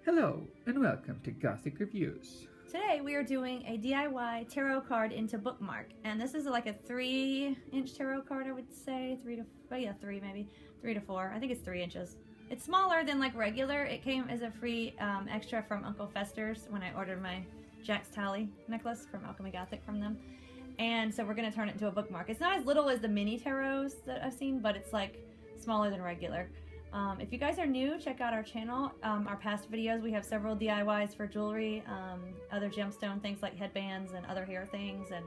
Hello, and welcome to Gothic Reviews. Today we are doing a DIY tarot card into Bookmark, and this is like a 3-inch tarot card, I would say. 3 to 4. I think it's 3 inches. It's smaller than like regular. It came as a free extra from Uncle Fester's when I ordered my Jack's Tally necklace from Alchemy Gothic from them. And so we're going to turn it into a bookmark. It's not as little as the mini tarots that I've seen, but it's like smaller than regular. If you guys are new, check out our channel, our past videos. We have several DIYs for jewelry, other gemstone things like headbands and other hair things, and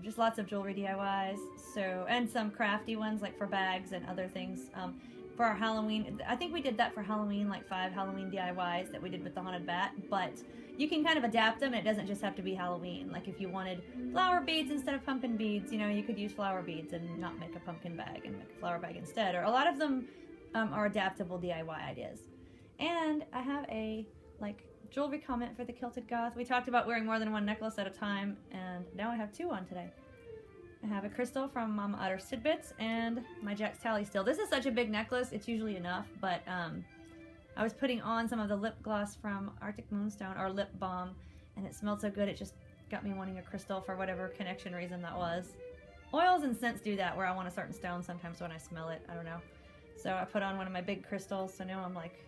just lots of jewelry DIYs. So, and some crafty ones like for bags and other things. For our Halloween, I think we did that for Halloween, like 5 Halloween DIYs that we did with the haunted bat, but you can kind of adapt them. It doesn't just have to be Halloween. Like if you wanted flower beads instead of pumpkin beads, you know, you could use flower beads and not make a pumpkin bag and make a flower bag instead. Or a lot of them are adaptable DIY ideas. And I have a jewelry comment for the Kilted Goth. We talked about wearing more than one necklace at a time, and now I have 2 on today. I have a crystal from Mama Otter's Tidbits and my Jack's Tally still. This is such a big necklace, it's usually enough, but I was putting on some of the lip gloss from Arctic Moonstone, or lip balm, and it smelled so good it just got me wanting a crystal for whatever connection reason that was. Oils and scents do that, where I want a certain stone sometimes when I smell it, I don't know. So I put on one of my big crystals, so now I'm like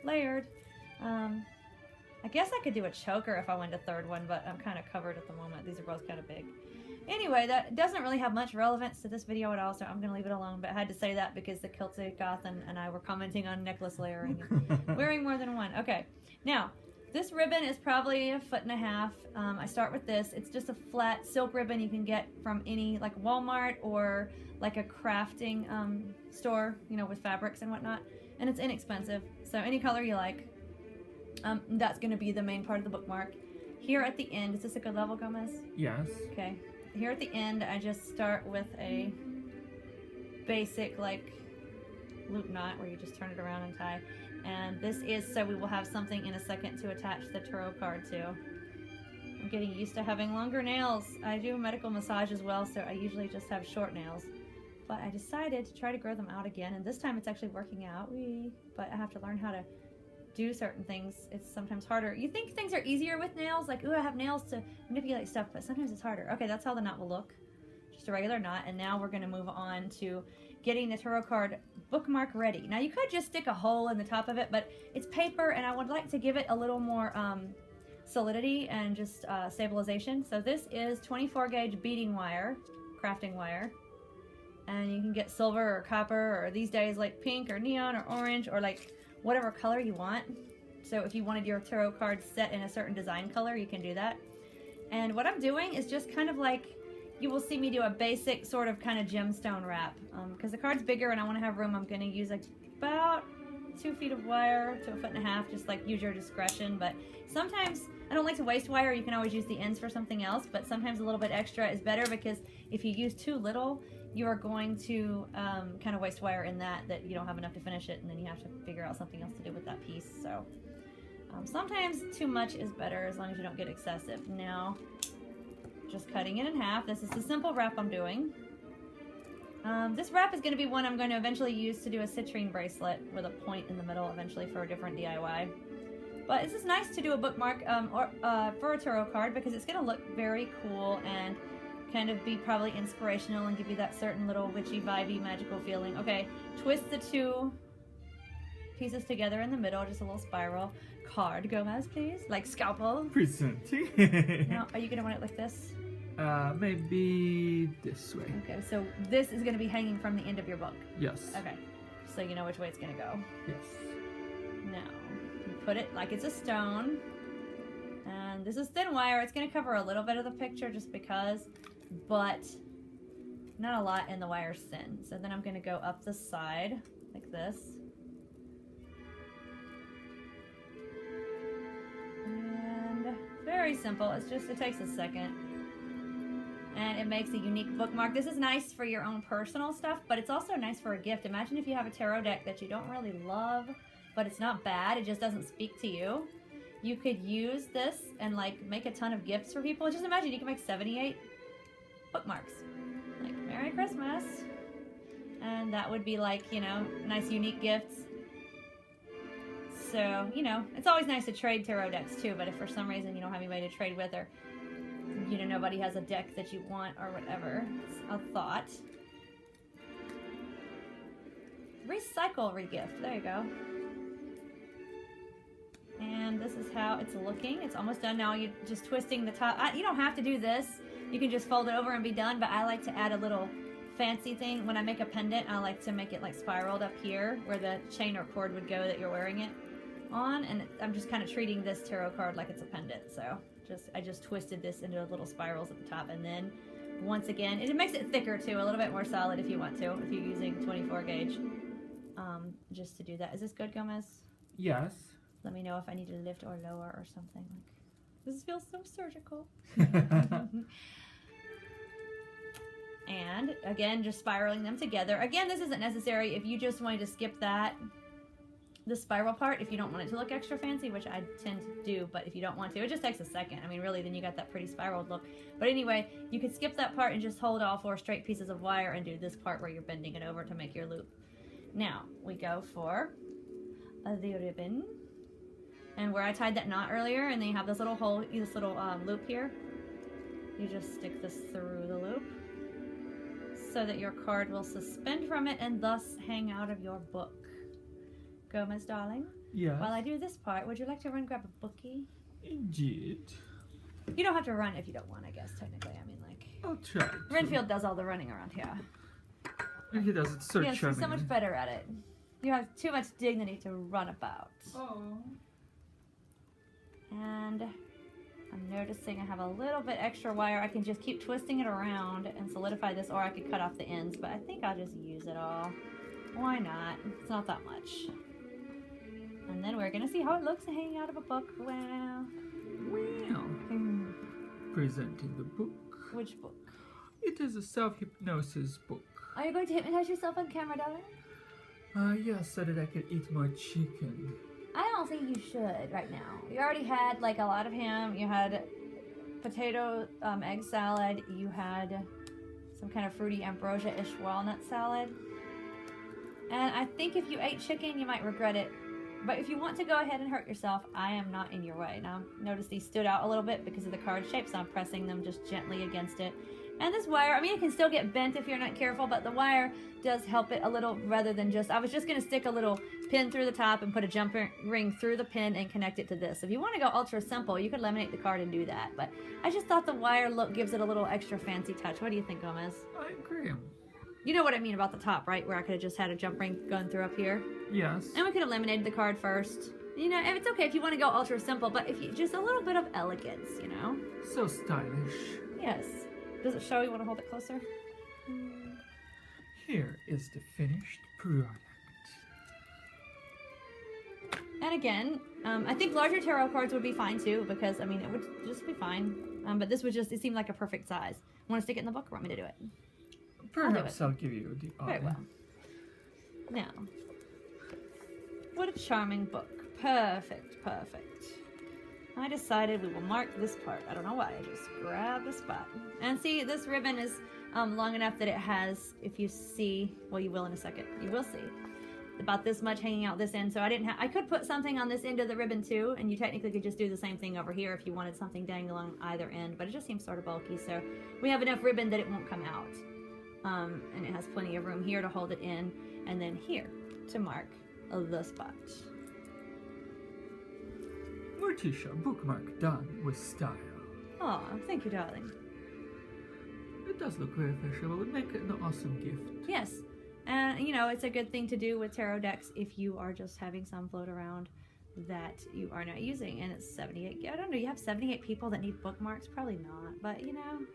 layered. I guess I could do a choker if I went to 3rd one, but I'm kind of covered at the moment. These are both kind of big. Anyway, that doesn't really have much relevance to this video at all, so I'm going to leave it alone. But I had to say that because the Kilted Goth and I were commenting on necklace layering and wearing more than one. Okay, now this ribbon is probably 1.5 feet. I start with this. It's just a flat silk ribbon you can get from any like Walmart or like a crafting store, you know, with fabrics and whatnot. And it's inexpensive, so any color you like. That's going to be the main part of the bookmark. Here at the end, is this a good level, Gomez? Yes. Okay. Here at the end, I just start with a basic like loop knot where you just turn it around and tie. And this is so we will have something in a second to attach the tarot card to. I'm getting used to having longer nails. I do a medical massage as well, so I usually just have short nails. But I decided to try to grow them out again, and this time it's actually working out. But I have to learn how to do certain things. It's sometimes harder. You think things are easier with nails, like, ooh, I have nails to manipulate stuff, but sometimes it's harder. Okay, that's how the knot will look. Just a regular knot, and now we're going to move on to getting the tarot card bookmark ready. Now, you could just stick a hole in the top of it, but it's paper, and I would like to give it a little more solidity and just stabilization. So this is 24 gauge beading wire, crafting wire, and you can get silver or copper, or these days like pink or neon or orange, or like whatever color you want. So if you wanted your tarot card set in a certain design color, you can do that. And what I'm doing is just kind of like, you will see me do a basic sort of kind of gemstone wrap. Because the card's bigger and I want to have room, I'm going to use like about 2 feet of wire to 1.5 feet, just like use your discretion. But sometimes I don't like to waste wire. You can always use the ends for something else, but sometimes a little bit extra is better, because if you use too little, you are going to kind of waste wire in that you don't have enough to finish it, and then you have to figure out something else to do with that piece. So sometimes too much is better, as long as you don't get excessive. Now, just cutting it in half. This is the simple wrap I'm doing. This wrap is going to be one I'm going to eventually use to do a citrine bracelet with a point in the middle eventually for a different DIY. But this is nice to do a bookmark for a tarot card, because it's going to look very cool and kind of be probably inspirational and give you that certain little witchy, vibey, magical feeling. Okay, twist the 2 pieces together in the middle, just a little spiral. Card, Gomez, please. Like scalpel. Presenting. Now, are you going to want it like this? Maybe this way. Okay, so this is going to be hanging from the end of your book. Yes. Okay, so you know which way it's going to go. Yes. Now, you put it like it's a stone. And this is thin wire. It's going to cover a little bit of the picture just because, but not a lot, and the wire's thin. So then I'm going to go up the side like this. And very simple. It's just, it takes a second. And it makes a unique bookmark. This is nice for your own personal stuff, but it's also nice for a gift. Imagine if you have a tarot deck that you don't really love, but it's not bad. It just doesn't speak to you. You could use this and like make a ton of gifts for people. Just imagine you can make 78 bookmarks. Like, Merry Christmas. And that would be like, you know, nice unique gifts. So, you know, it's always nice to trade tarot decks too, but if for some reason you don't have anybody to trade with, or, you know, nobody has a deck that you want or whatever, it's a thought. Recycle regift. There you go. And this is how it's looking. It's almost done now. You're just twisting the top. You don't have to do this. You can just fold it over and be done, but I like to add a little fancy thing. When I make a pendant, I like to make it like spiraled up here where the chain or cord would go that you're wearing it on. And I'm just kind of treating this tarot card like it's a pendant. So I just twisted this into little spirals at the top, and then once again, it makes it thicker too, a little bit more solid if you want to, if you're using 24 gauge. Just to do that. Is this good, Gomez? Yes. Let me know if I need to lift or lower or something. Like, this feels so surgical. And again, just spiraling them together. Again, this isn't necessary if you just wanted to skip the spiral part, if you don't want it to look extra fancy, which I tend to do, but if you don't want to, it just takes a second. I mean, really, then you got that pretty spiraled look. But anyway, you could skip that part and just hold all 4 straight pieces of wire and do this part where you're bending it over to make your loop. Now, we go for the ribbon. And where I tied that knot earlier, and then you have this little hole, this little loop here, you just stick this through the loop so that your card will suspend from it and thus hang out of your book. Gomez, darling? Yes. While I do this part, would you like to run grab a bookie? Indeed. You don't have to run if you don't want, I guess, technically. I mean, like... I'll try to. Renfield does all the running around here. And he does it so yes, charming. he's so much better at it. You have too much dignity to run about. Oh. And I'm noticing I have a little bit extra wire. I can just keep twisting it around and solidify this, or I could cut off the ends, but I think I'll just use it all. Why not? It's not that much. And then we're gonna see how it looks hanging out of a book. Well. Presenting the book. Which book? It is a self-hypnosis book. Are you going to hypnotize yourself on camera, darling? Yes, so that I could eat more chicken. I don't think you should right now. You already had like a lot of ham. You had potato egg salad. You had some kind of fruity ambrosia-ish walnut salad. And I think if you ate chicken, you might regret it. But if you want to go ahead and hurt yourself, I am not in your way. Now, notice these stood out a little bit because of the card shape, so I'm pressing them just gently against it. And this wire, I mean, it can still get bent if you're not careful, but the wire does help it a little rather than just... I was just going to stick a little pin through the top and put a jump ring through the pin and connect it to this. If you want to go ultra simple, you could laminate the card and do that. But I just thought the wire look gives it a little extra fancy touch. What do you think, Gomez? I agree. You know what I mean about the top, right? Where I could have just had a jump ring going through up here. Yes. And we could have laminated the card first. You know, and it's okay if you want to go ultra simple, but if you just a little bit of elegance, you know? So stylish. Yes. Does it show? You want to hold it closer? Here is the finished product. And again, I think larger tarot cards would be fine too, because, I mean, it would just be fine. But this would just, it seemed like a perfect size. Want to stick it in the book or want me to do it? Perhaps I'll give you the honor. Very well. Now, what a charming book. Perfect, perfect. I decided we will mark this part. I don't know why. I just grabbed a spot. And see, this ribbon is long enough that it has, if you see, well, you will in a second. You will see about this much hanging out this end. So I didn't have, I could put something on this end of the ribbon too, and you technically could just do the same thing over here if you wanted something dangling along either end, but it just seems sort of bulky. So we have enough ribbon that it won't come out. And it has plenty of room here to hold it in, and then here to mark the spot. Morticia, bookmark done with style. Oh, thank you, darling. It does look very fashionable. It would make it an awesome gift. Yes. And, you know, it's a good thing to do with tarot decks if you are just having some float around that you are not using. And it's 78. I don't know. You have 78 people that need bookmarks? Probably not. But, you know,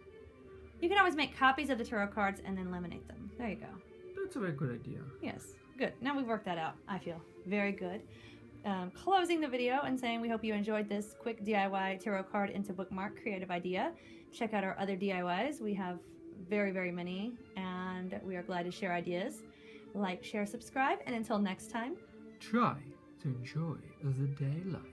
you can always make copies of the tarot cards and then laminate them. There you go. That's a very good idea. Yes. Good. Now we've worked that out. I feel very good. Closing the video and saying we hope you enjoyed this quick DIY tarot card into bookmark creative idea. Check out our other DIYs. We have very, very many, and we are glad to share ideas. Like, share, subscribe, and until next time, try to enjoy the daylight.